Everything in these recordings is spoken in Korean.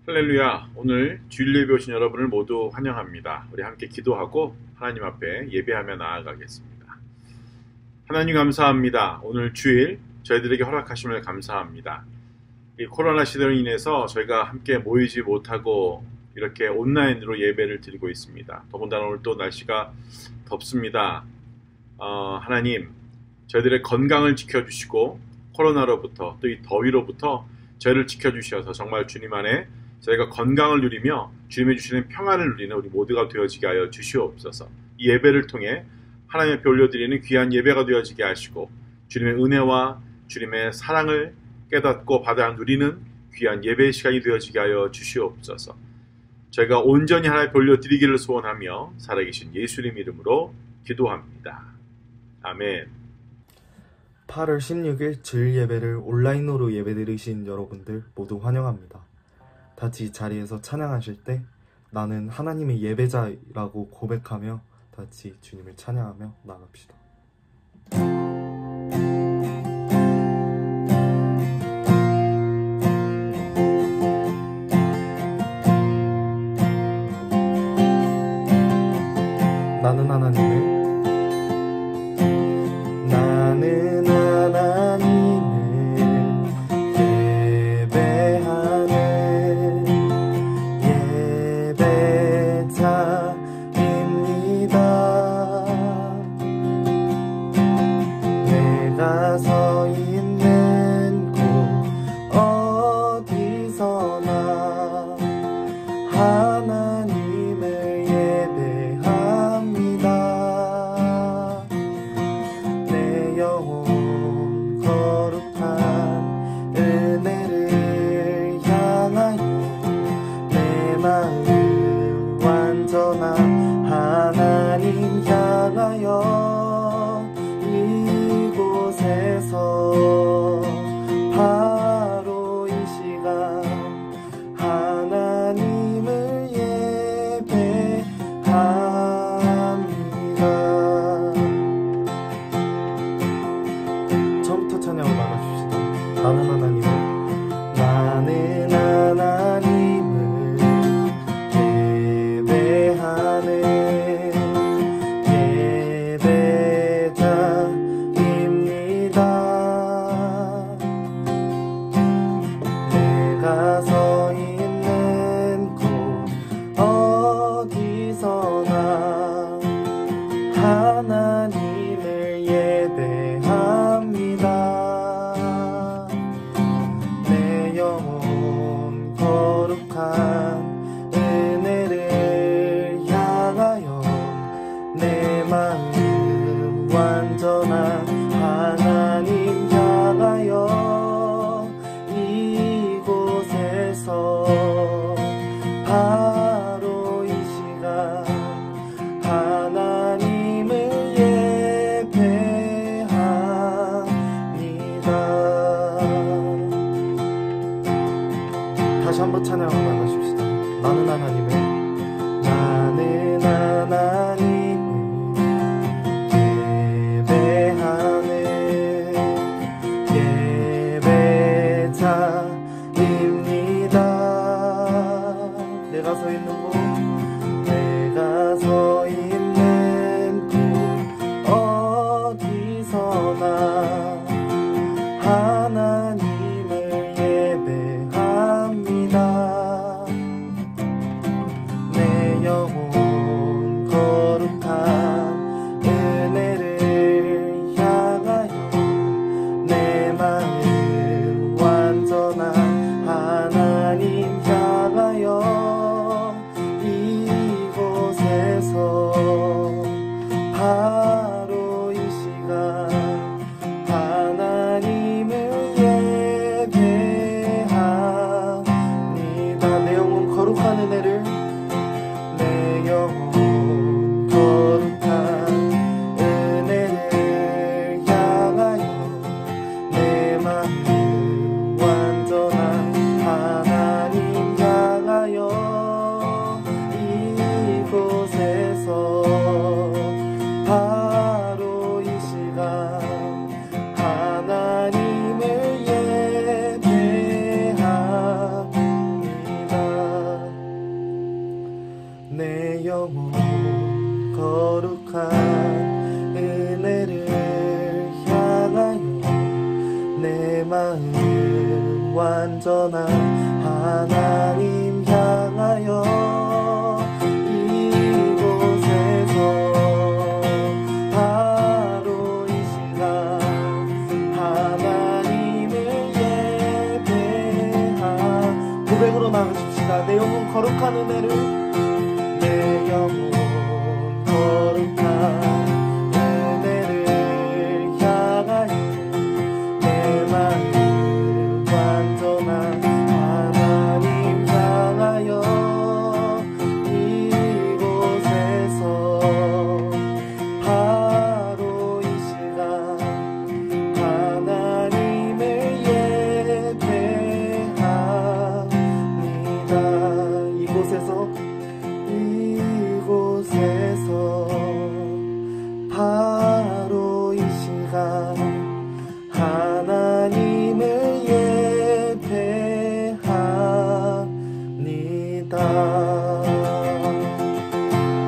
할렐루야. 오늘 주일 예배 오신 여러분을 모두 환영합니다. 우리 함께 기도하고 하나님 앞에 예배하며 나아가겠습니다. 하나님 감사합니다. 오늘 주일 저희들에게 허락하심을 감사합니다. 이 코로나 시대로 인해서 저희가 함께 모이지 못하고 이렇게 온라인으로 예배를 드리고 있습니다. 더군다나 오늘 또 날씨가 덥습니다. 하나님, 저희들의 건강을 지켜주시고 코로나로부터 또 이 더위로부터 저희를 지켜주셔서 정말 주님 안에 저희가 건강을 누리며 주님이 주시는 평안을 누리는 우리 모두가 되어지게 하여 주시옵소서. 이 예배를 통해 하나님 앞에 올려드리는 귀한 예배가 되어지게 하시고 주님의 은혜와 주님의 사랑을 깨닫고 받아 누리는 귀한 예배의 시간이 되어지게 하여 주시옵소서. 저희가 온전히 하나님 앞에 올려드리기를 소원하며 살아계신 예수님 이름으로 기도합니다. 아멘. 8월 16일 주일 예배를 온라인으로 예배드리신 여러분들 모두 환영합니다. 같이 자리에서 찬양하실 때 나는 하나님의 예배자라고 고백하며 같이 주님을 찬양하며 나갑시다. 나는 하나님을 하나님 향하여 이곳에서 바로 이 시간 하나님을 예배합니다. 처음부터 찬양을 나가줍시다. 나는 하나님을 하나님을 예배합니다. 내 영혼 거룩한 은혜를 향하여 내 마음 완전한 하나님 향하여 이곳에서 바로 이 시간 하나님을 다시 한번 찬양을 나가십시다. 나는 하나님을 예배하는 예배자입니다. 내가 서 있는 곳 어디서나 하나님을 예배합니다. 내 영혼 거룩한 은혜를 향하여 내 마음 완전한 하나님 향하여 이곳에서 바로 이 시간 완전한 하나님 향하여 이곳에서 바로 이 시간 하나님을 예배하 고백으로 나가십시다. 내 영혼 거룩한 은혜를 내 영혼 거룩한 은혜를 향하여 내 마음 완전한 하나님 향하여 이곳에서 바로 이 시간 하나님을 예배합니다. 이곳에서 바로 이 시간 하나님을 예배합니다.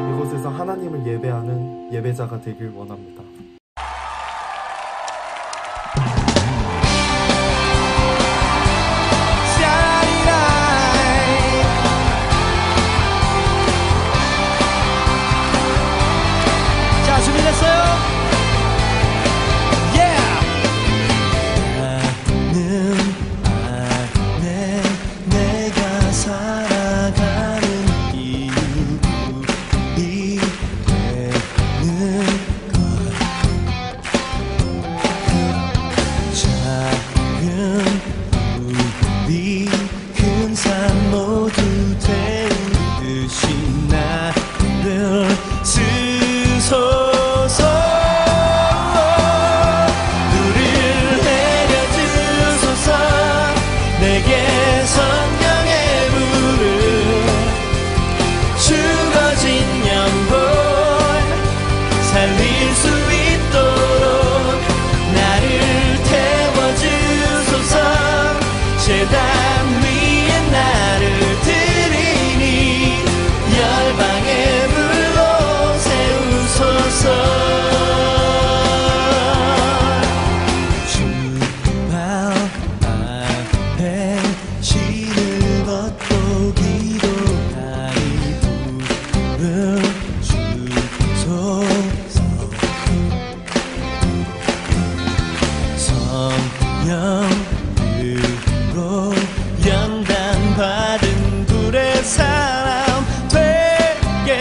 이곳에서 하나님을 예배하는 예배자가 되길 원합니다. 준비됐어요? 내가 살아가는 이유이 되는 것 작은 우리 큰 산 모두 태우듯이 나를 쓰소서. 불을 내려주소서. 내게 성령의 불을 죽어진 영혼 살릴 수 있도록 나를 태워주소서. 제단 위에 나를 드리니 열방의 불로 세우소서. 주 발 앞에 신을 벗고 기도하니 불을 주소서. 성령으로 연단받은 불의 사람 되게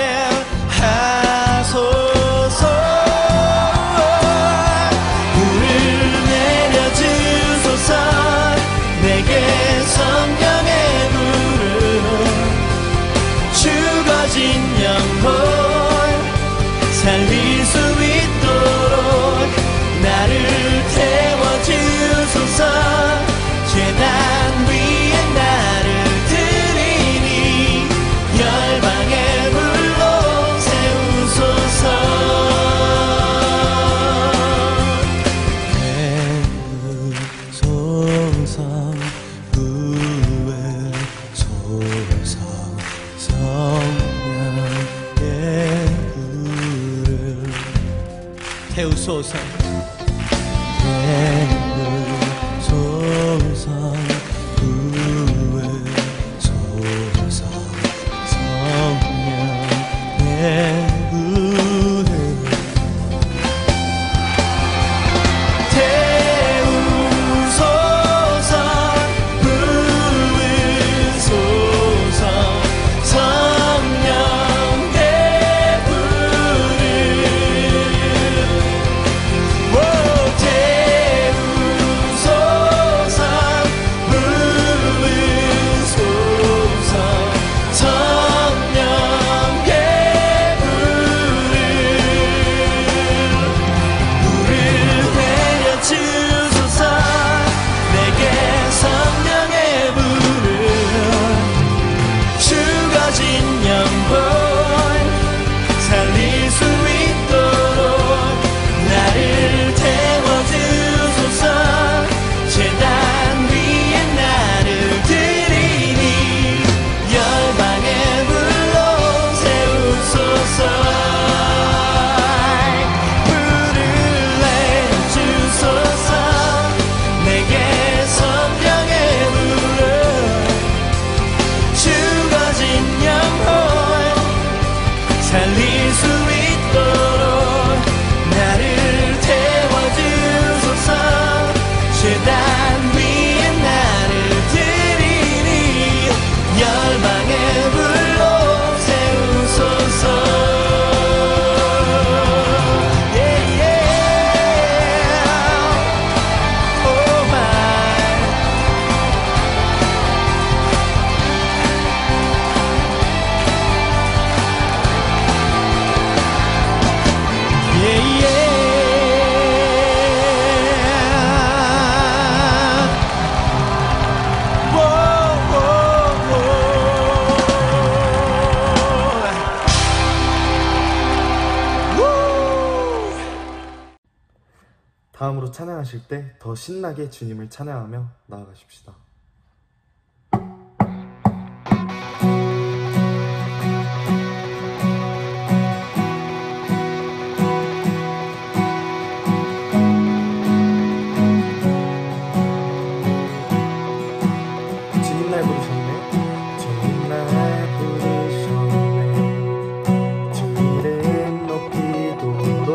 하소서. 불을 내려주소서. 내게 성령의 불을 죽어진 영혼 살릴 수 있도록 나를 태워주소서. 제단 위에 나를 드리니 열방의 불로 세우소서. 태우소서. 구해소서. 성령의 불을 태우소서. 태우소서. 구해소서. 성령의 불을 태우소서. 부으소서. 성령의 불을 찬양하실 때 더 신나게 주님을 찬양하며 나아가십시다. 주님 날 부르셨네. 주님 날 부르셨네. 주 이름 높이도록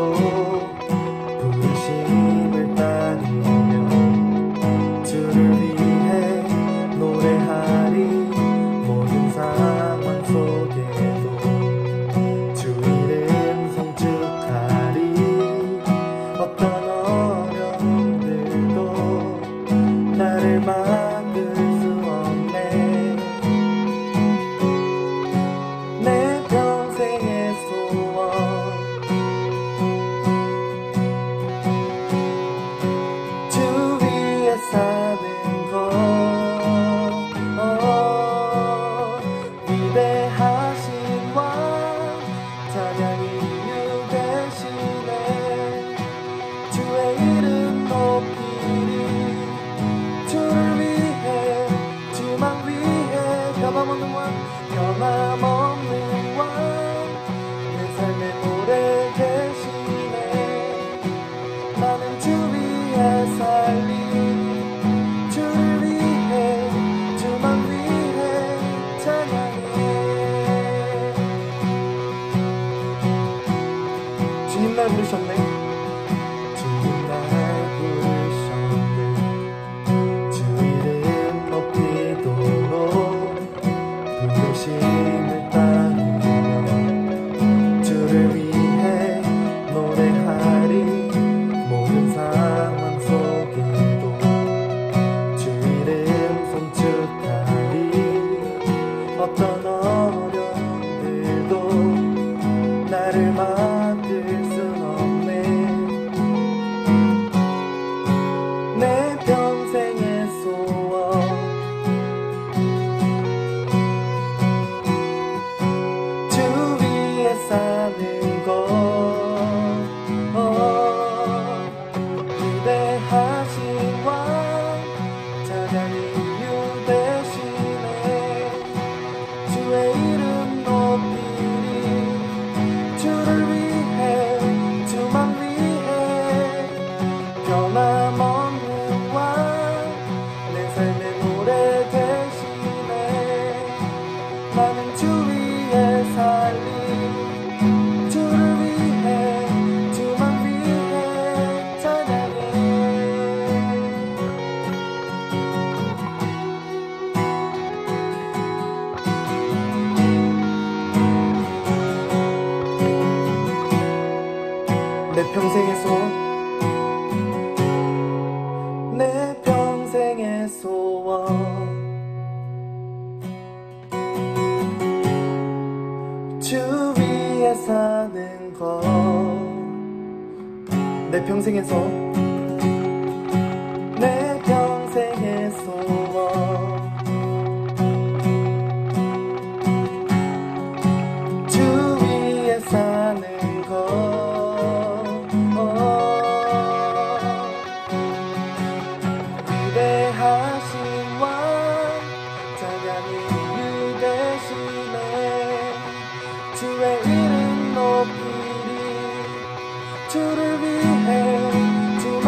부르심을 따르며 주를 위해 노래하리. 모든 상황 속에도 주 이름 송축하리. 어떤 어려움들도 나를 만들 수 없네. 내 평생의 소원 주 위에 사는 것. 위대하신 왕 찬양이 이유 되시네. 주의 이름 높이리. 주를 위해 주만 위해 변함없는 왕 변함없는 왕 내 삶의 노래 되시네. 나는 주 위에 살리. 주를 위해 주만 위해 찬양해. 주님 날 부르셨네. 주님 날 부르셨네. 주 이름 높이도록 부르심을 따르며 주를 위해 노래하리. 모든 상황 속에도 주 이름 송축하리. 어떤 어려움들도 나를 만들 순 없네. 내 평생의 소원 주 위에 사는 것. 위대하신 왕 찬양이 이유 되시네. 주의 이름 높이리. 주를 위해 주만 위해 변함없는 왕 내 삶의 노래 되시네. 나는 주 위에 살리. 주를 위해 주만 위해 찬양해. 내 평생의 소원 내 평생의 소원 주 위에 사는 것. 내 평생의 소원 내 평생의 소원 주 위에 사는 것. 위대하신 왕 찬양이 이유 되시네. 주의 이름 높이리. 주를 위해 주만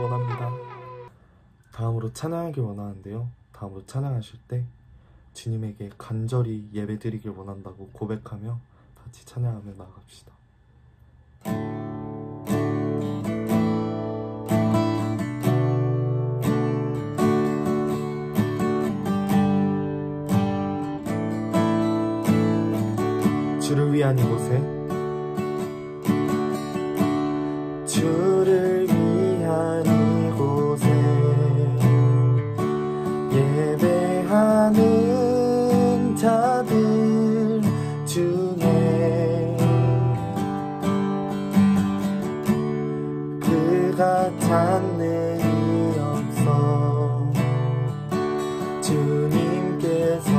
원합니다. 다음으로 찬양하길 원하는데요. 다음으로 찬양하실 때 주님에게 간절히 예배드리길 원한다고 고백하며 같이 찬양하며 나아갑시다. 주를 위한 이곳에 주를 위한 이곳에 예배하는 자들 중에 그가 찾는 이 없어 주님께서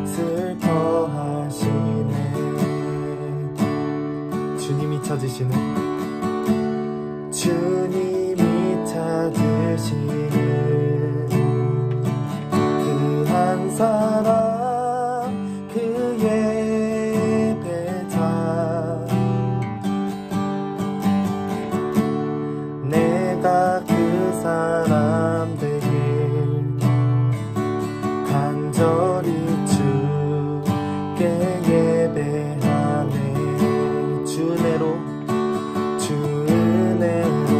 슬퍼하시네. 주님이 찾으시는 주님이 찾으시는 그 한 사람 그 예배자 내가 그 사람 되길 간절히 주께 예배하네. 주 은혜로 주 은혜로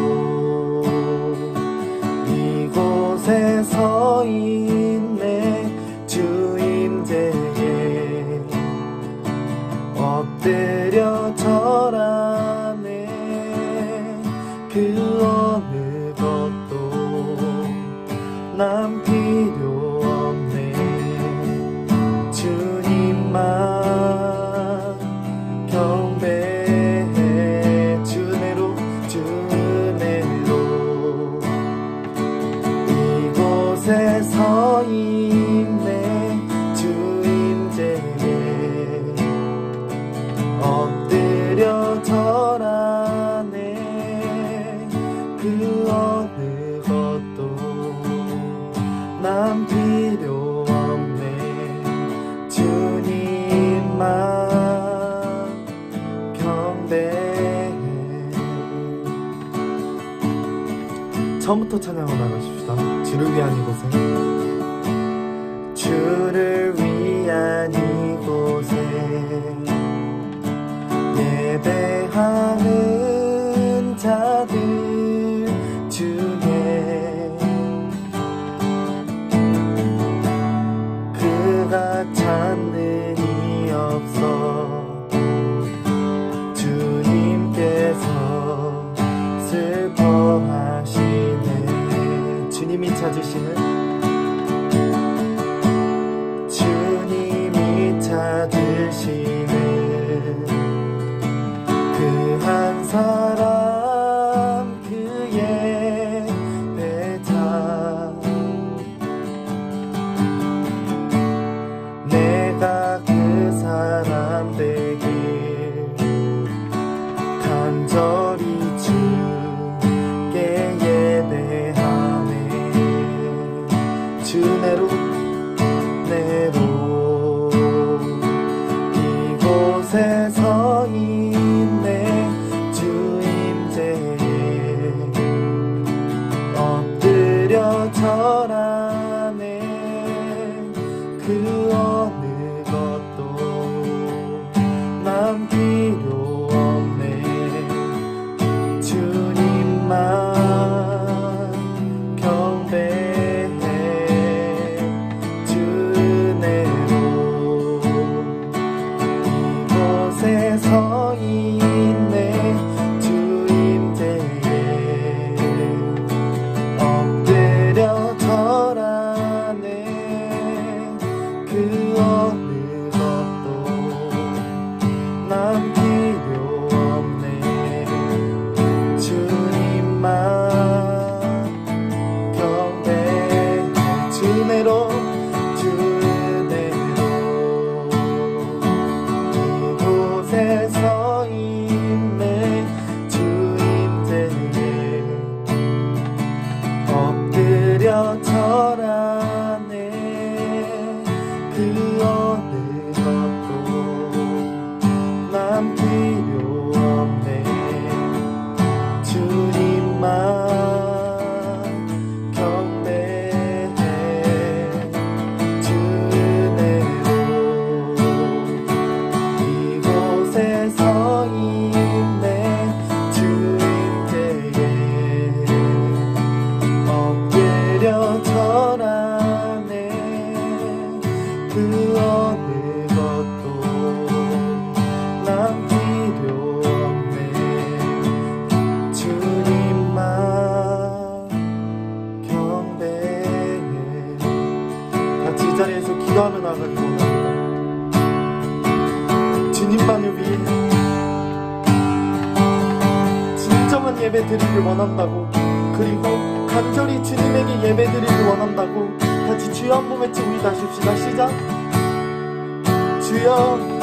이곳에 서 있네. 주 임재에 엎드려 절하네. 그 어느 것도 난 필요 없네. 주님만 경배해. 주 은혜로 주 은혜로 이곳에 서 있네. 주 임재에 엎드려 절하네. 그 어느 것도 난 필요 없네. 주님만 경배해. 처음부터 찬양을 나가십시다. 주를 위한 이곳에 주를 위한 이곳에 예배하는 자들 중에 그가 찾는 이 없어 주님께서 슬퍼하시네. 주님이 찾으시는 주님이 찾으시는 그 한 사람 그 예배자 내가 그 사람 되길 간절히 주께 예배하네. 주 은혜로 내로 이곳에 서 있네. 주 임재에 엎드려 절하네. 그 어느 것도 난 필요 없네. 주님만 경배해. 주 은혜로 이곳에 서 있네. 주 임재에 엎드려 절하네. 그 어느 것도 난 필요 없네. 주님만 경배해. 주 은혜로 주 은혜로 이곳에 서 있네. 주 임재에 엎드려 절하네. 그 어느 것도 난 필요 없네. 주님만 그리고 간절히 주님에게 예배드리기 원한다고 같이 주여 한번 외치고 우리 다시 합시다. 시작. 주여.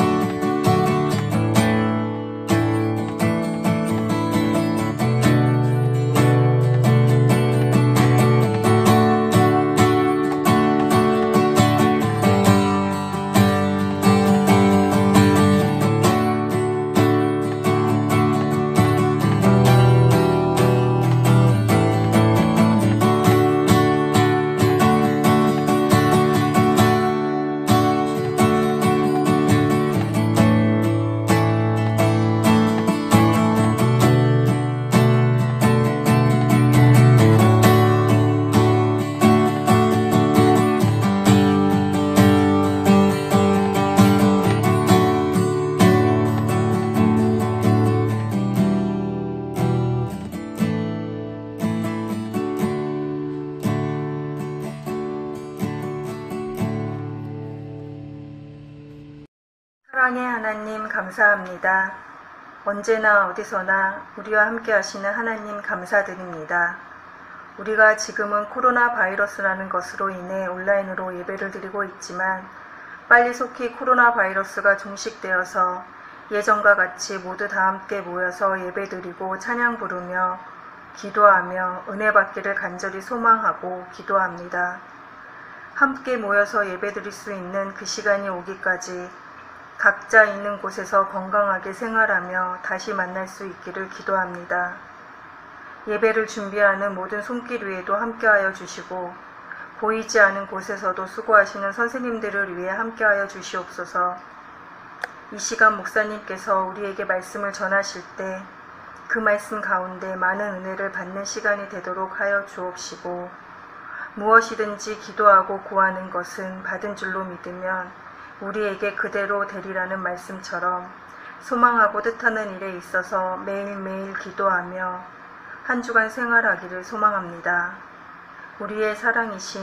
사랑의 하나님 감사합니다. 언제나 어디서나 우리와 함께 하시는 하나님 감사드립니다. 우리가 지금은 코로나 바이러스라는 것으로 인해 온라인으로 예배를 드리고 있지만 빨리 속히 코로나 바이러스가 종식되어서 예전과 같이 모두 다 함께 모여서 예배 드리고 찬양 부르며 기도하며 은혜 받기를 간절히 소망하고 기도합니다. 함께 모여서 예배 드릴 수 있는 그 시간이 오기까지 각자 있는 곳에서 건강하게 생활하며 다시 만날 수 있기를 기도합니다. 예배를 준비하는 모든 손길 위에도 함께하여 주시고 보이지 않은 곳에서도 수고하시는 선생님들을 위해 함께하여 주시옵소서. 이 시간 목사님께서 우리에게 말씀을 전하실 때 그 말씀 가운데 많은 은혜를 받는 시간이 되도록 하여 주옵시고 무엇이든지 기도하고 구하는 것은 받은 줄로 믿으면 우리에게 그대로 되리라는 말씀처럼 소망하고 뜻하는 일에 있어서 매일매일 기도하며 한 주간 생활하기를 소망합니다. 우리의 사랑이신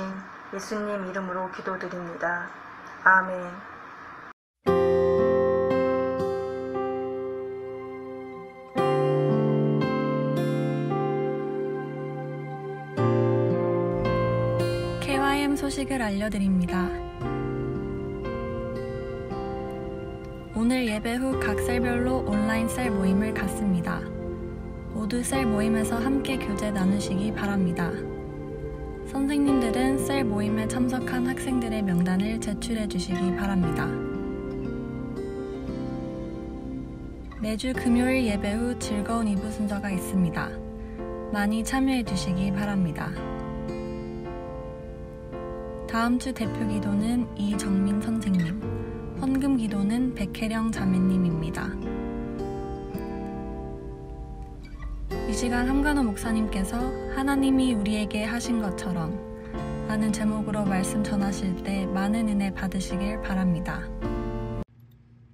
예수님 이름으로 기도드립니다. 아멘. KYM 소식을 알려드립니다. 오늘 예배 후 각 셀별로 온라인 셀 모임을 갖습니다. 모두 셀 모임에서 함께 교제 나누시기 바랍니다. 선생님들은 셀 모임에 참석한 학생들의 명단을 제출해 주시기 바랍니다. 매주 금요일 예배 후 즐거운 2부 순서가 있습니다. 많이 참여해 주시기 바랍니다. 다음 주 대표 기도는 이정민 선생님, 헌금 기도는 백혜령 자매님입니다. 이 시간 함관호 목사님께서 하나님이 우리에게 하신 것처럼 라는 제목으로 말씀 전하실 때 많은 은혜 받으시길 바랍니다.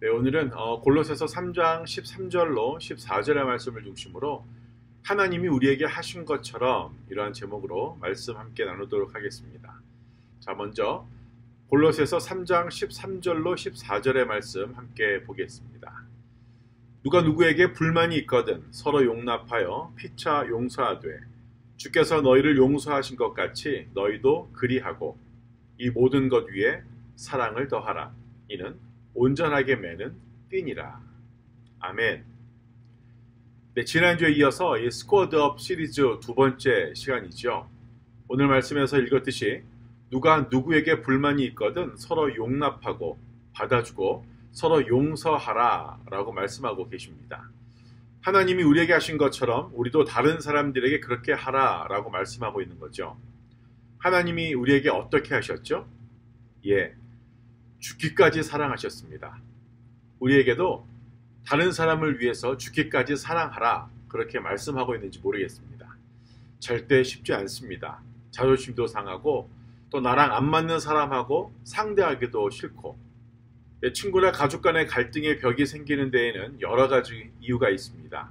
네, 오늘은 골로새서 3장 13절로 14절의 말씀을 중심으로 하나님이 우리에게 하신 것처럼 이러한 제목으로 말씀 함께 나누도록 하겠습니다. 자, 먼저 골로새서 3장 13절로 14절의 말씀 함께 보겠습니다. 누가 누구에게 불만이 있거든 서로 용납하여 피차 용서하되 주께서 너희를 용서하신 것 같이 너희도 그리하고 이 모든 것 위에 사랑을 더하라. 이는 온전하게 매는 띠니라. 아멘. 네, 지난주에 이어서 이 스쿼드업 시리즈 두 번째 시간이죠. 오늘 말씀에서 읽었듯이 누가 누구에게 불만이 있거든 서로 용납하고 받아주고 서로 용서하라 라고 말씀하고 계십니다. 하나님이 우리에게 하신 것처럼 우리도 다른 사람들에게 그렇게 하라 라고 말씀하고 있는 거죠. 하나님이 우리에게 어떻게 하셨죠? 예, 죽기까지 사랑하셨습니다. 우리에게도 다른 사람을 위해서 죽기까지 사랑하라 그렇게 말씀하고 있는지 모르겠습니다. 절대 쉽지 않습니다. 자존심도 상하고 또 나랑 안 맞는 사람하고 상대하기도 싫고 친구나 가족 간의 갈등의 벽이 생기는 데에는 여러 가지 이유가 있습니다.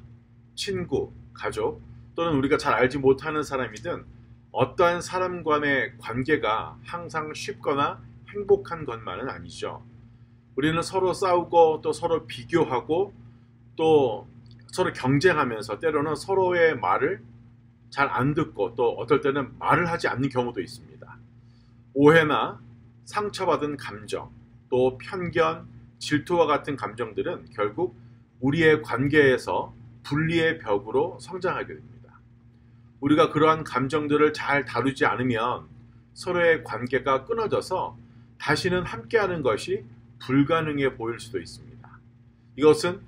친구, 가족 또는 우리가 잘 알지 못하는 사람이든 어떠한 사람 간의 관계가 항상 쉽거나 행복한 것만은 아니죠. 우리는 서로 싸우고 또 서로 비교하고 또 서로 경쟁하면서 때로는 서로의 말을 잘 안 듣고 또 어떨 때는 말을 하지 않는 경우도 있습니다. 오해나 상처받은 감정, 또 편견, 질투와 같은 감정들은 결국 우리의 관계에서 분리의 벽으로 성장하게 됩니다. 우리가 그러한 감정들을 잘 다루지 않으면 서로의 관계가 끊어져서 다시는 함께하는 것이 불가능해 보일 수도 있습니다. 이것은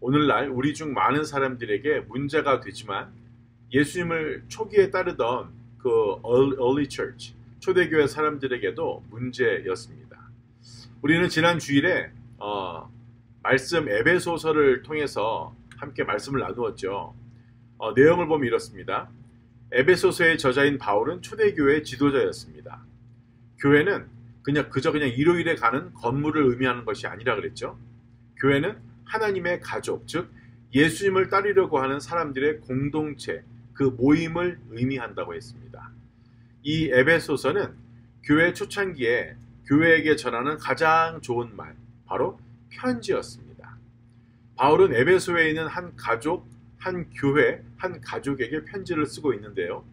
오늘날 우리 중 많은 사람들에게 문제가 되지만 예수님을 초기에 따르던 그 early church, 초대교회 사람들에게도 문제였습니다. 우리는 지난 주일에 말씀 에베소서를 통해서 함께 말씀을 나누었죠. 내용을 보면 이렇습니다. 에베소서의 저자인 바울은 초대교회의 지도자였습니다. 교회는 그저 일요일에 가는 건물을 의미하는 것이 아니라 그랬죠. 교회는 하나님의 가족, 즉 예수님을 따르려고 하는 사람들의 공동체, 그 모임을 의미한다고 했습니다. 이 에베소서는 교회 초창기에 교회에게 전하는 가장 좋은 말, 바로 편지였습니다. 바울은 에베소에 있는 한 가족, 한 교회, 한 가족에게 편지를 쓰고 있는데요.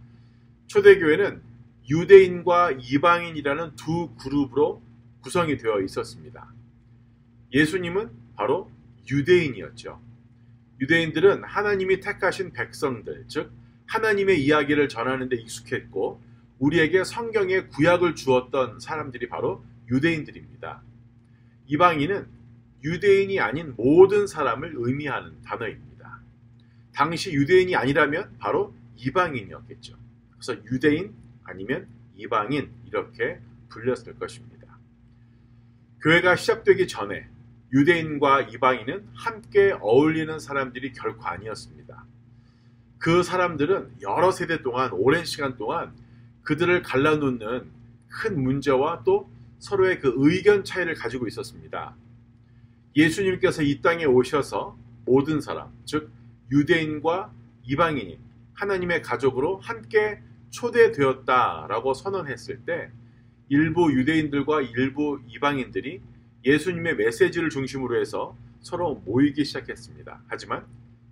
초대교회는 유대인과 이방인이라는 두 그룹으로 구성이 되어 있었습니다. 예수님은 바로 유대인이었죠. 유대인들은 하나님이 택하신 백성들, 즉 하나님의 이야기를 전하는 데 익숙했고 우리에게 성경의 구약을 주었던 사람들이 바로 유대인들입니다. 이방인은 유대인이 아닌 모든 사람을 의미하는 단어입니다. 당시 유대인이 아니라면 바로 이방인이었겠죠. 그래서 유대인 아니면 이방인 이렇게 불렸을 것입니다. 교회가 시작되기 전에 유대인과 이방인은 함께 어울리는 사람들이 결코 아니었습니다. 그 사람들은 여러 세대 동안, 오랜 시간 동안 그들을 갈라놓는 큰 문제와 또 서로의 그 의견 차이를 가지고 있었습니다. 예수님께서 이 땅에 오셔서 모든 사람, 즉 유대인과 이방인이 하나님의 가족으로 함께 초대되었다라고 선언했을 때 일부 유대인들과 일부 이방인들이 예수님의 메시지를 중심으로 해서 서로 모이기 시작했습니다. 하지만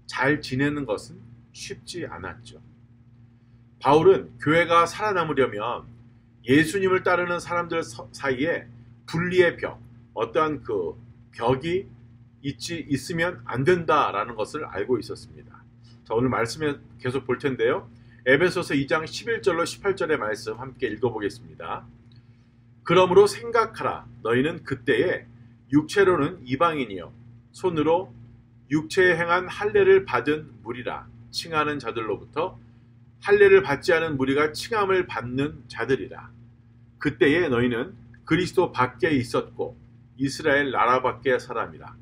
잘 지내는 것은 쉽지 않았죠. 바울은 교회가 살아남으려면 예수님을 따르는 사람들 사이에 분리의 벽, 어떠한 그 벽이 있으면 안 된다라는 것을 알고 있었습니다. 자, 오늘 말씀에 계속 볼 텐데요. 에베소서 2장 11절로 18절의 말씀 함께 읽어보겠습니다. 그러므로 생각하라. 너희는 그때에 육체로는 이방인이요 손으로 육체에 행한 할례를 받은 무리라 칭하는 자들로부터 할례를 받지 않은 무리가 칭함을 받는 자들이라. 그때에 너희는 그리스도 밖에 있었고 이스라엘 나라 밖의 사람이라.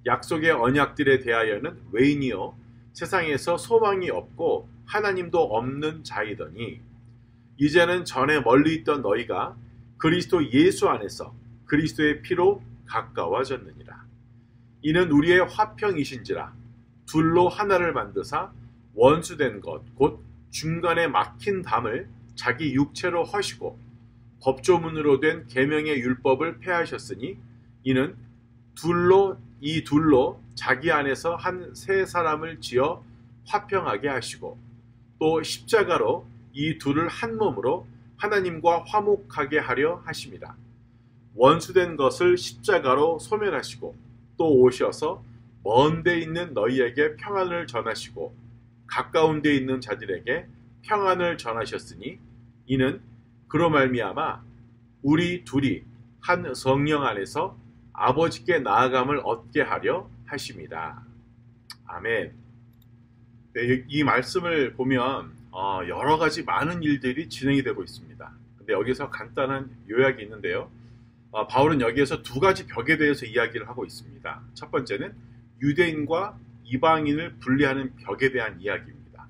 약속의 언약들에 대하여는 외인이요 세상에서 소망이 없고 하나님도 없는 자이더니 이제는 전에 멀리 있던 너희가 그리스도 예수 안에서 그리스도의 피로 가까워졌느니라. 이는 우리의 화평이신지라 둘로 하나를 만드사 원수된 것 곧 중간에 막힌 담을 자기 육체로 허시고 법조문으로 된 계명의 율법을 폐하셨으니 이는 이 둘로 자기 안에서 한 세 사람을 지어 화평하게 하시고 또 십자가로 이 둘을 한 몸으로 하나님과 화목하게 하려 하심이라. 원수된 것을 십자가로 소멸하시고 또 오셔서 먼 데 있는 너희에게 평안을 전하시고 가까운 데 있는 자들에게 평안을 전하셨으니 이는 그로 말미암아 우리 둘이 한 성령 안에서 아버지께 나아감을 얻게 하려 하심이다. 아멘. 네, 이 말씀을 보면 여러 가지 많은 일들이 진행이 되고 있습니다. 근데 여기서 간단한 요약이 있는데요. 바울은 여기에서 두 가지 벽에 대해서 이야기를 하고 있습니다. 첫 번째는 유대인과 이방인을 분리하는 벽에 대한 이야기입니다.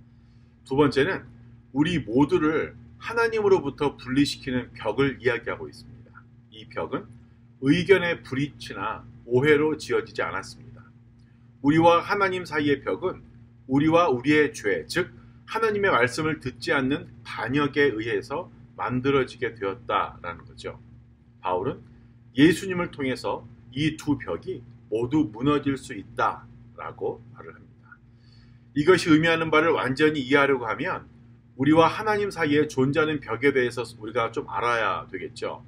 두 번째는 우리 모두를 하나님으로부터 분리시키는 벽을 이야기하고 있습니다. 이 벽은 의견의 불이치나 오해로 지어지지 않았습니다. 우리와 하나님 사이의 벽은 우리와 우리의 죄, 즉 하나님의 말씀을 듣지 않는 반역에 의해서 만들어지게 되었다라는 거죠. 바울은 예수님을 통해서 이 두 벽이 모두 무너질 수 있다라고 말을 합니다. 이것이 의미하는 바를 완전히 이해하려고 하면 우리와 하나님 사이에 존재하는 벽에 대해서 우리가 좀 알아야 되겠죠.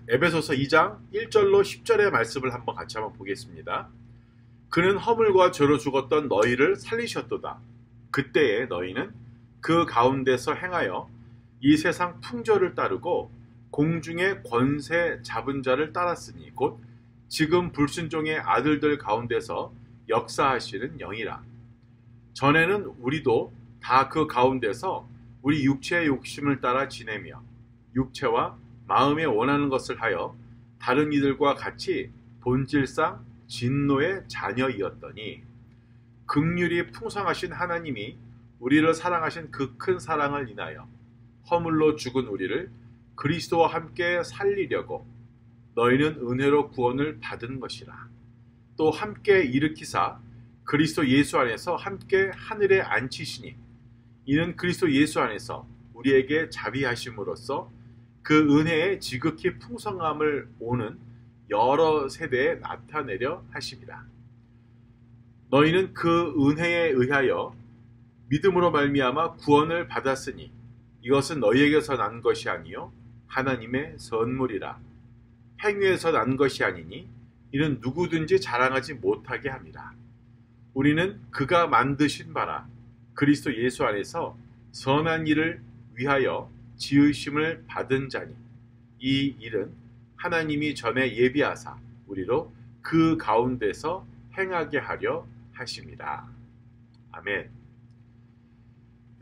에베소서 2장 1절로 10절의 말씀을 같이 한번 보겠습니다. 그는 허물과 죄로 죽었던 너희를 살리셨도다. 그때에 너희는 그 가운데서 행하여 이 세상 풍조를 따르고 공중의 권세 잡은 자를 따랐으니 곧 지금 불순종의 아들들 가운데서 역사하시는 영이라. 전에는 우리도 다 그 가운데서 우리 육체의 욕심을 따라 지내며 육체와 마음에 원하는 것을 하여 다른 이들과 같이 본질상 진노의 자녀이었더니 긍휼이 풍성하신 하나님이 우리를 사랑하신 그 큰 사랑을 인하여 허물로 죽은 우리를 그리스도와 함께 살리려고 너희는 은혜로 구원을 받은 것이라. 또 함께 일으키사 그리스도 예수 안에서 함께 하늘에 앉히시니 이는 그리스도 예수 안에서 우리에게 자비하심으로써 그 은혜의 지극히 풍성함을 오는 여러 세대에 나타내려 하심이라. 너희는 그 은혜에 의하여 믿음으로 말미암아 구원을 받았으니 이것은 너희에게서 난 것이 아니요 하나님의 선물이라. 행위에서 난 것이 아니니 이는 누구든지 자랑하지 못하게 함이라. 우리는 그가 만드신 바라 그리스도 예수 안에서 선한 일을 위하여 지으심을 받은 자니 이 일은 하나님이 전에 예비하사 우리로 그 가운데서 행하게 하려 하심이라. 아멘.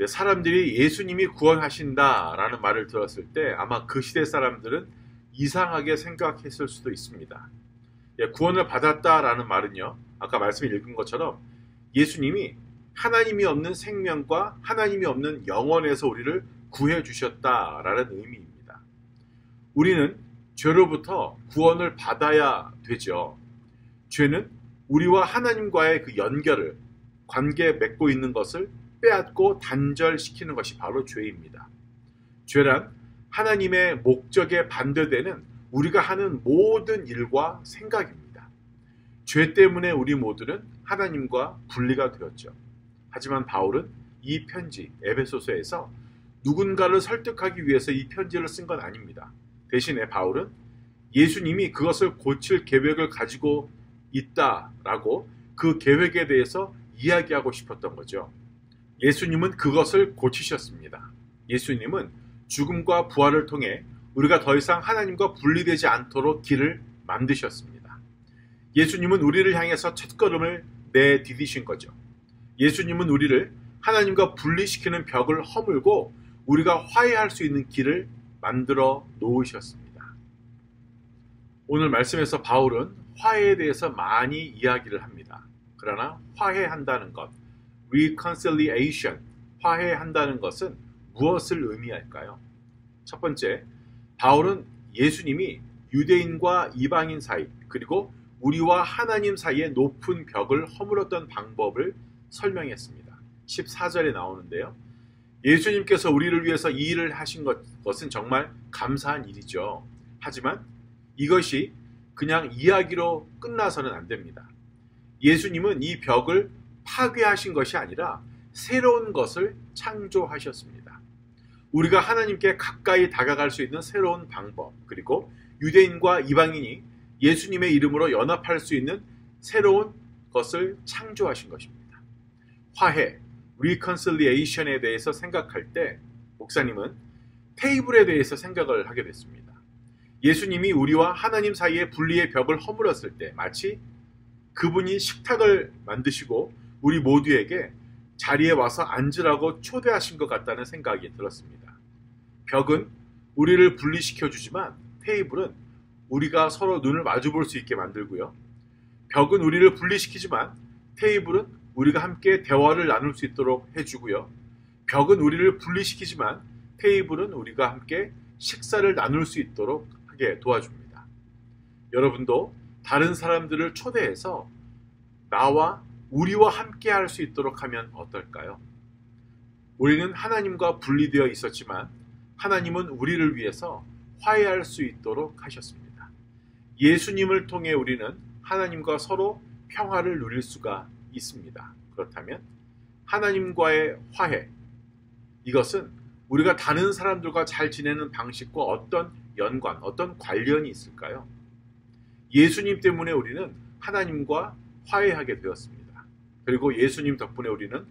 사람들이 예수님이 구원하신다라는 말을 들었을 때 아마 그 시대 사람들은 이상하게 생각했을 수도 있습니다. 구원을 받았다라는 말은요, 아까 말씀 읽은 것처럼 예수님이 하나님이 없는 생명과 하나님이 없는 영혼에서 우리를 구해 주셨다라는 의미입니다. 우리는 죄로부터 구원을 받아야 되죠. 죄는 우리와 하나님과의 그 연결을, 관계 맺고 있는 것을 빼앗고 단절시키는 것이 바로 죄입니다. 죄란 하나님의 목적에 반대되는 우리가 하는 모든 일과 생각입니다. 죄 때문에 우리 모두는 하나님과 분리가 되었죠. 하지만 바울은 이 편지 에베소서에서 누군가를 설득하기 위해서 이 편지를 쓴 건 아닙니다. 대신에 바울은 예수님이 그것을 고칠 계획을 가지고 있다라고 그 계획에 대해서 이야기하고 싶었던 거죠. 예수님은 그것을 고치셨습니다. 예수님은 죽음과 부활을 통해 우리가 더 이상 하나님과 분리되지 않도록 길을 만드셨습니다. 예수님은 우리를 향해서 첫걸음을 내디디신 거죠. 예수님은 우리를 하나님과 분리시키는 벽을 허물고 우리가 화해할 수 있는 길을 만들어 놓으셨습니다. 오늘 말씀에서 바울은 화해에 대해서 많이 이야기를 합니다. 그러나 화해한다는 것, reconciliation, 화해한다는 것은 무엇을 의미할까요? 첫 번째, 바울은 예수님이 유대인과 이방인 사이, 그리고 우리와 하나님 사이의 높은 벽을 허물었던 방법을 설명했습니다. 14절에 나오는데요. 예수님께서 우리를 위해서 이 일을 하신 것은 정말 감사한 일이죠. 하지만 이것이 그냥 이야기로 끝나서는 안 됩니다. 예수님은 이 벽을 파괴하신 것이 아니라 새로운 것을 창조하셨습니다. 우리가 하나님께 가까이 다가갈 수 있는 새로운 방법, 그리고 유대인과 이방인이 예수님의 이름으로 연합할 수 있는 새로운 것을 창조하신 것입니다. 화해, reconciliation에 대해서 생각할 때 목사님은 테이블에 대해서 생각을 하게 됐습니다. 예수님이 우리와 하나님 사이의 분리의 벽을 허물었을 때 마치 그분이 식탁을 만드시고 우리 모두에게 자리에 와서 앉으라고 초대하신 것 같다는 생각이 들었습니다. 벽은 우리를 분리시켜 주지만 테이블은 우리가 서로 눈을 마주 볼 수 있게 만들고요. 벽은 우리를 분리시키지만 테이블은 우리가 함께 대화를 나눌 수 있도록 해주고요. 벽은 우리를 분리시키지만 테이블은 우리가 함께 식사를 나눌 수 있도록 하게 도와줍니다. 여러분도 다른 사람들을 초대해서 나와 우리와 함께 할 수 있도록 하면 어떨까요? 우리는 하나님과 분리되어 있었지만 하나님은 우리를 위해서 화해할 수 있도록 하셨습니다. 예수님을 통해 우리는 하나님과 서로 평화를 누릴 수가 있습니다. 그렇다면 하나님과의 화해, 이것은 우리가 다른 사람들과 잘 지내는 방식과 어떤 연관, 어떤 관련이 있을까요? 예수님 때문에 우리는 하나님과 화해하게 되었습니다. 그리고 예수님 덕분에 우리는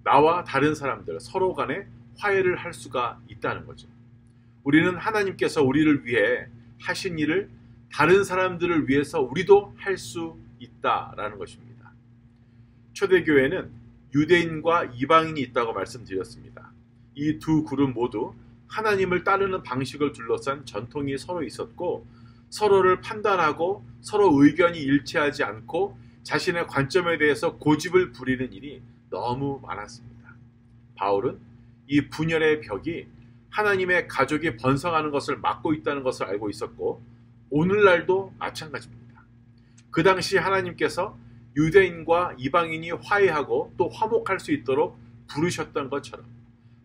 나와 다른 사람들 서로 간에 화해를 할 수가 있다는 거죠. 우리는 하나님께서 우리를 위해 하신 일을 다른 사람들을 위해서 우리도 할 수 있다라는 것입니다. 초대교회는 유대인과 이방인이 있다고 말씀드렸습니다. 이 두 그룹 모두 하나님을 따르는 방식을 둘러싼 전통이 서로 있었고 서로를 판단하고 서로 의견이 일치하지 않고 자신의 관점에 대해서 고집을 부리는 일이 너무 많았습니다. 바울은 이 분열의 벽이 하나님의 가족이 번성하는 것을 막고 있다는 것을 알고 있었고 오늘날도 마찬가지입니다. 그 당시 하나님께서 유대인과 이방인이 화해하고 또 화목할 수 있도록 부르셨던 것처럼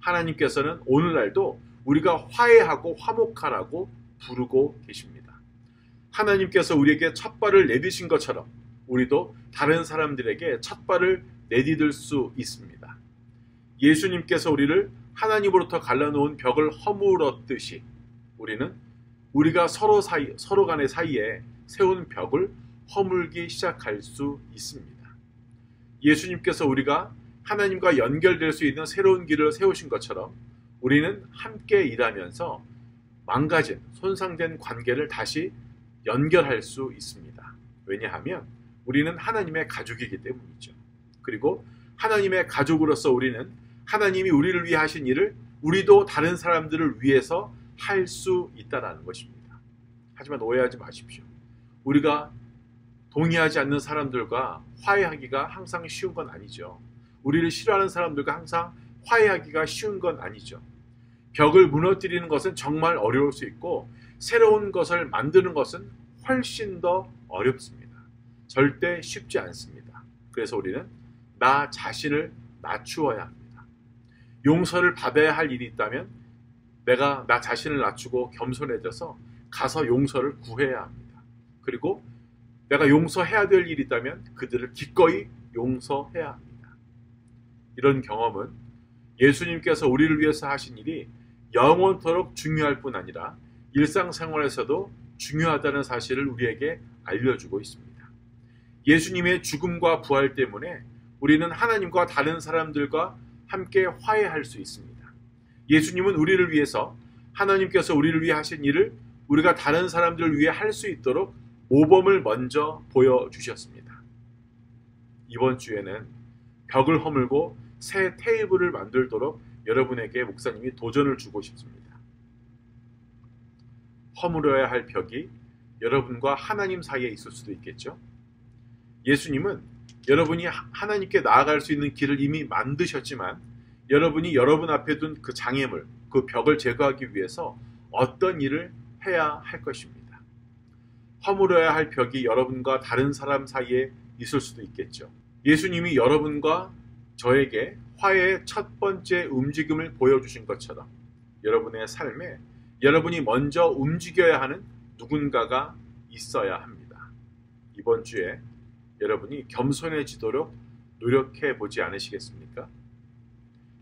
하나님께서는 오늘날도 우리가 화해하고 화목하라고 부르고 계십니다. 하나님께서 우리에게 첫발을 내디신 것처럼 우리도 다른 사람들에게 첫발을 내디딜 수 있습니다. 예수님께서 우리를 하나님으로부터 갈라놓은 벽을 허물었듯이 우리는 우리가 서로 간의 사이에 세운 벽을 허물기 시작할 수 있습니다. 예수님께서 우리가 하나님과 연결될 수 있는 새로운 길을 세우신 것처럼 우리는 함께 일하면서 망가진, 손상된 관계를 다시 연결할 수 있습니다. 왜냐하면 우리는 하나님의 가족이기 때문이죠. 그리고 하나님의 가족으로서 우리는 하나님이 우리를 위해 하신 일을 우리도 다른 사람들을 위해서 할 수 있다는 것입니다. 하지만 오해하지 마십시오. 우리가 동의하지 않는 사람들과 화해하기가 항상 쉬운 건 아니죠. 우리를 싫어하는 사람들과 항상 화해하기가 쉬운 건 아니죠. 벽을 무너뜨리는 것은 정말 어려울 수 있고 새로운 것을 만드는 것은 훨씬 더 어렵습니다. 절대 쉽지 않습니다. 그래서 우리는 나 자신을 낮추어야 합니다. 용서를 받아야 할 일이 있다면 내가 나 자신을 낮추고 겸손해져서 가서 용서를 구해야 합니다. 그리고 내가 용서해야 될 일이 있다면 그들을 기꺼이 용서해야 합니다. 이런 경험은 예수님께서 우리를 위해서 하신 일이 영원토록 중요할 뿐 아니라 일상생활에서도 중요하다는 사실을 우리에게 알려주고 있습니다. 예수님의 죽음과 부활 때문에 우리는 하나님과 다른 사람들과 함께 화해할 수 있습니다. 예수님은 우리를 위해서 하나님께서 우리를 위해 하신 일을 우리가 다른 사람들을 위해 할 수 있도록 모범을 먼저 보여주셨습니다. 이번 주에는 벽을 허물고 새 테이블을 만들도록 여러분에게 목사님이 도전을 주고 싶습니다. 허물어야 할 벽이 여러분과 하나님 사이에 있을 수도 있겠죠. 예수님은 여러분이 하나님께 나아갈 수 있는 길을 이미 만드셨지만 여러분이 여러분 앞에 둔 그 장애물, 그 벽을 제거하기 위해서 어떤 일을 해야 할 것입니다. 허물어야 할 벽이 여러분과 다른 사람 사이에 있을 수도 있겠죠. 예수님이 여러분과 저에게 화해의 첫 번째 움직임을 보여주신 것처럼 여러분의 삶에 여러분이 먼저 움직여야 하는 누군가가 있어야 합니다. 이번 주에 여러분이 겸손해지도록 노력해 보지 않으시겠습니까?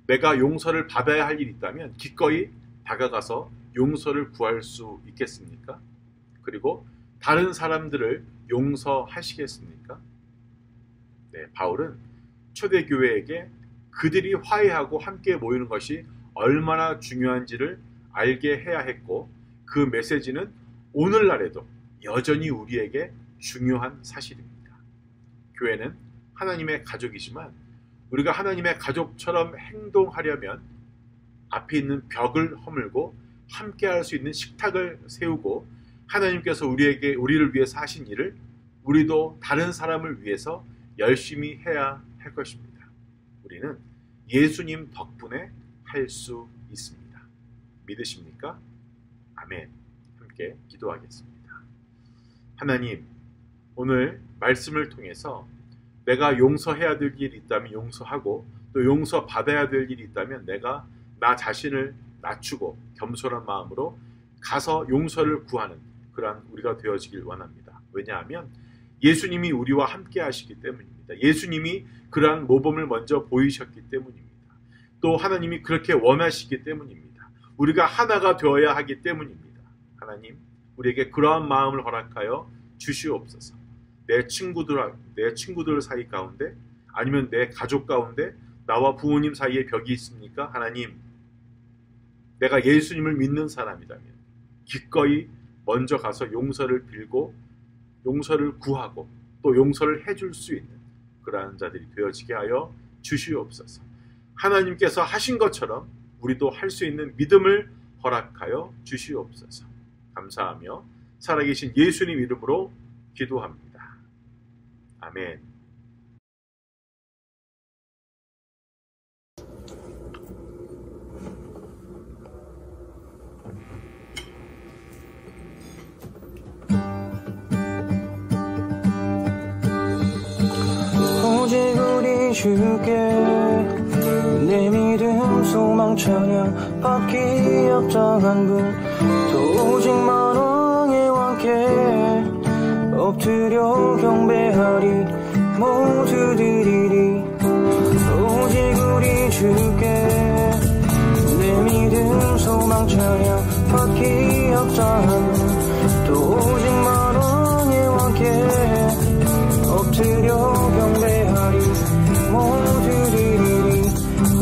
내가 용서를 받아야 할 일이 있다면 기꺼이 다가가서 용서를 구할 수 있겠습니까? 그리고 다른 사람들을 용서하시겠습니까? 네, 바울은 초대교회에게 그들이 화해하고 함께 모이는 것이 얼마나 중요한지를 알게 해야 했고 그 메시지는 오늘날에도 여전히 우리에게 중요한 사실입니다. 교회는 하나님의 가족이지만 우리가 하나님의 가족처럼 행동하려면 앞에 있는 벽을 허물고 함께 할 수 있는 식탁을 세우고 하나님께서 우리를 위해서 하신 일을 우리도 다른 사람을 위해서 열심히 해야 할 것입니다. 우리는 예수님 덕분에 할 수 있습니다. 믿으십니까? 아멘. 함께 기도하겠습니다. 하나님, 오늘 말씀을 통해서 내가 용서해야 될 일이 있다면 용서하고 또 용서받아야 될 일이 있다면 내가 나 자신을 낮추고 겸손한 마음으로 가서 용서를 구하는 그러한 우리가 되어지길 원합니다. 왜냐하면 예수님이 우리와 함께 하시기 때문입니다. 예수님이 그러한 모범을 먼저 보이셨기 때문입니다. 또 하나님이 그렇게 원하시기 때문입니다. 우리가 하나가 되어야 하기 때문입니다. 하나님, 우리에게 그러한 마음을 허락하여 주시옵소서. 내 친구들 사이 가운데, 아니면 내 가족 가운데 나와 부모님 사이에 벽이 있습니까? 하나님, 내가 예수님을 믿는 사람이라면 기꺼이 먼저 가서 용서를 빌고 용서를 구하고 또 용서를 해줄 수 있는 그러한 자들이 되어지게 하여 주시옵소서. 하나님께서 하신 것처럼 우리도 할 수 있는 믿음을 허락하여 주시옵소서. 감사하며 살아계신 예수님 이름으로 기도합니다. 아멘. 오직 우리 주께 내 믿음 소망 찬양 받기 합당한 분 또 오직 만왕의 왕께 엎드려 경배하리 모두 드리리. 오직 우리 주께 내 믿음 소망 찬양 받기 합당한 분 또 오직 만왕의 왕께 엎드려 경배하리 모두 드리리.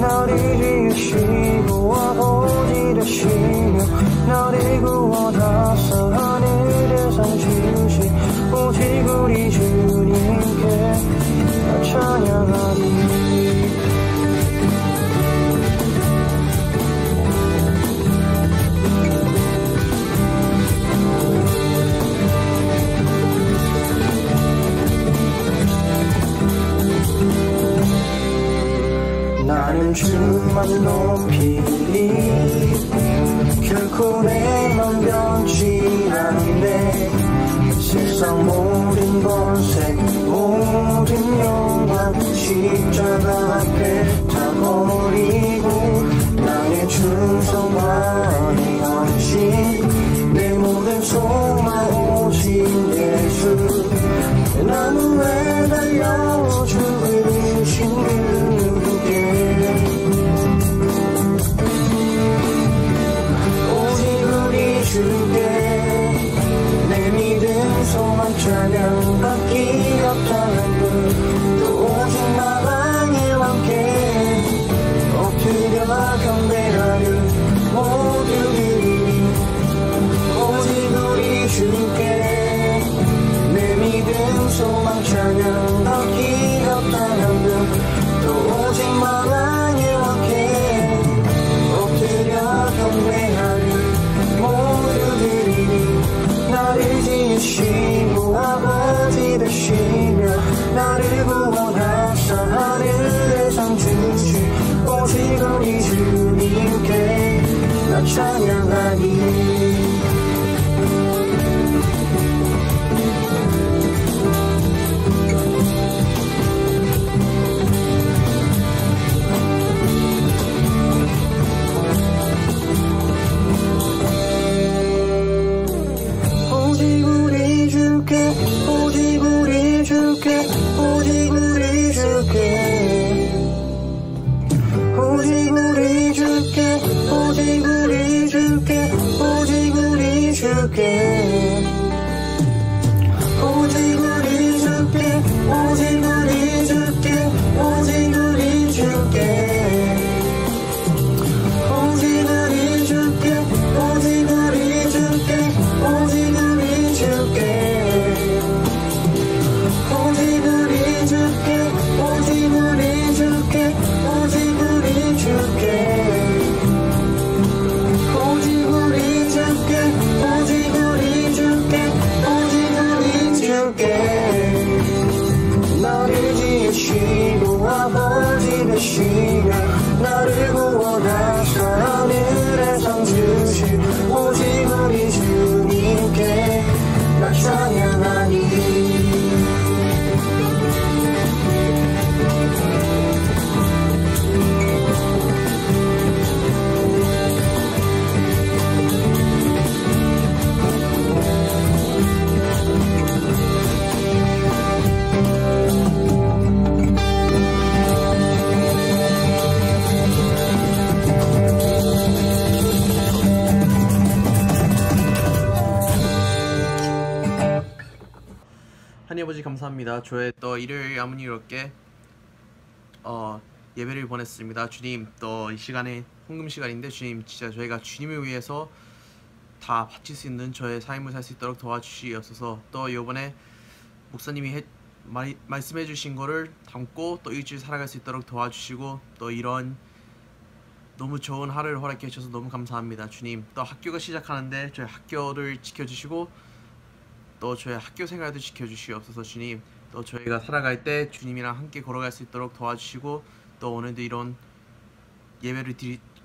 나를 지으시고 아버지 되시며 나를 구원하사 하늘에 상 주신 오직 우리 주님께 나 찬양하리. 나는 주만 높이리. 결코 내 맘 변치 않네. 세상 모든 권세 모든 영광 십자가 앞에 다 버리고 나의 충성과 네 헌신 내 모든 소망 오직 예수. 나는 왜 달려 죽으신 그분께 주께 내 믿음 소망 찬양 받기 합당한 분 또 오직 만왕의 왕께 엎드려 경배하리 모두 드리리. 오직 우리 주께 내 믿음 소망 찬양 받기 합당한 분 또 오직 만왕의 왕께 엎드려 경배하리 모두 드리니. 나를 지으시고 아버지 되시며 나를 구원하사 하늘에 상 주신 오직 우리 주님께 나 찬양하니. 오직 우리 주께 오직 우리 주께 오직 우리 주께 오직 우리 주께 오직 우리 주께 오직 우리 주께 오직 우리 주께 오직 우리 주께 오직 우리 주께 오직 우리 주께 오직 우리 주께 오직 우리 주께 오직 우리 주께 오직 우리 주께 오직 우리 주께 오직 우리 주께 오직 우리 주께 아버지 감사합니다. 저의 또 일요일 아무니롭게 예배를 보냈습니다. 주님, 또 이 시간에 헌금 시간인데 주님, 진짜 저희가 주님을 위해서 다 바칠 수 있는 저의 삶을 살 수 있도록 도와주시옵소서. 또 이번에 목사님이 말씀해 주신 거를 담고 또 일주일 살아갈 수 있도록 도와주시고, 또 이런 너무 좋은 하루를 허락해 주셔서 너무 감사합니다. 주님, 또 학교가 시작하는데 저희 학교를 지켜주시고 또 저희 학교 생활도 지켜주시옵소서. 주님, 또 저희가 살아갈 때 주님이랑 함께 걸어갈 수 있도록 도와주시고, 또 오늘도 이런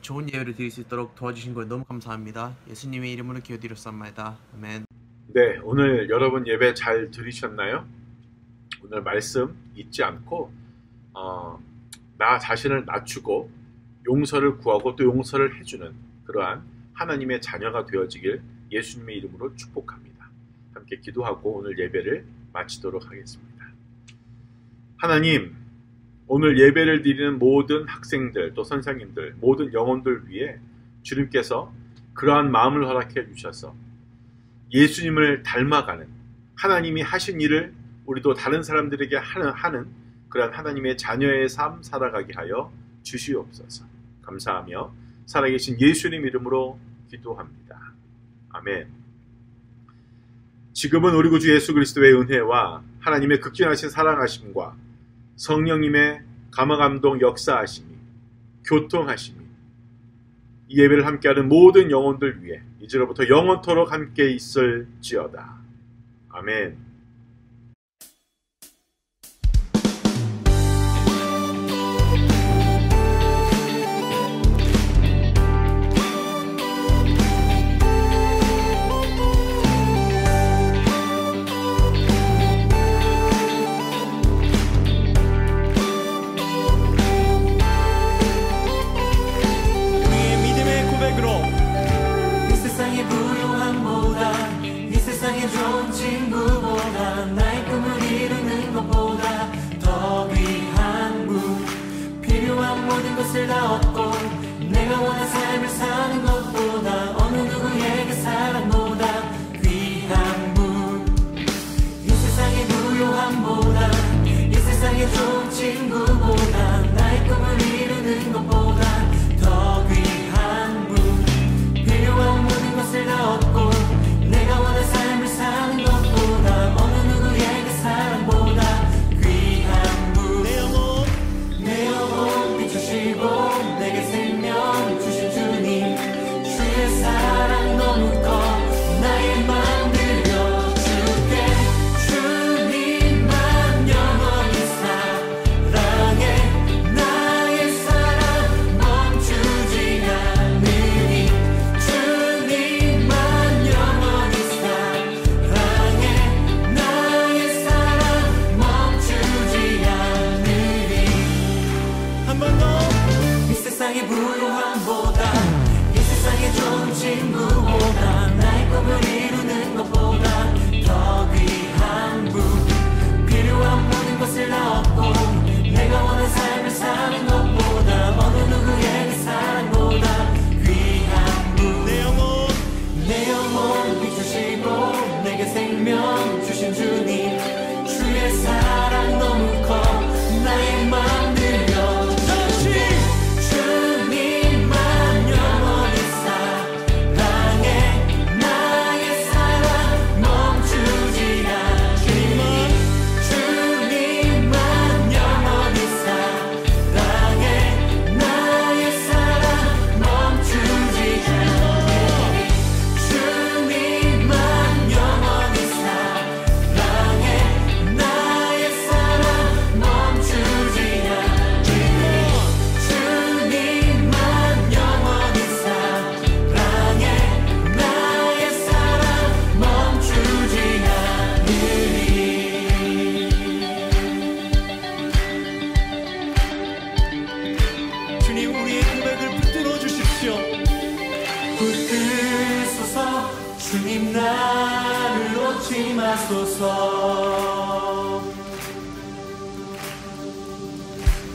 좋은 예배를 드릴 수 있도록 도와주신 거에 너무 감사합니다. 예수님의 이름으로 기도드렸사옵나이다. 아멘. 네, 오늘 여러분 예배 잘 들으셨나요? 오늘 말씀 잊지 않고 나 자신을 낮추고 용서를 구하고 또 용서를 해주는 그러한 하나님의 자녀가 되어지길 예수님의 이름으로 축복합니다. 함께 기도하고 오늘 예배를 마치도록 하겠습니다. 하나님, 오늘 예배를 드리는 모든 학생들 또 선생님들 모든 영혼들 위해 주님께서 그러한 마음을 허락해 주셔서 예수님을 닮아가는 하나님이 하신 일을 우리도 다른 사람들에게 하는 그러한 하나님의 자녀의 삶 살아가게 하여 주시옵소서. 감사하며 살아계신 예수님 이름으로 기도합니다. 아멘. 지금은 우리 구주 예수 그리스도의 은혜와 하나님의 극진하신 사랑하심과 성령님의 감화감동 역사하심이 교통하심이 이 예배를 함께하는 모든 영혼들 위해 이제로부터 영원토록 함께 있을지어다. 아멘.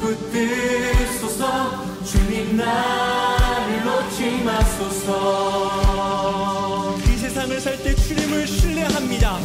붙드소서 주님 나를 놓지 마소서. 이 세상을 살 때 주님을 신뢰합니다.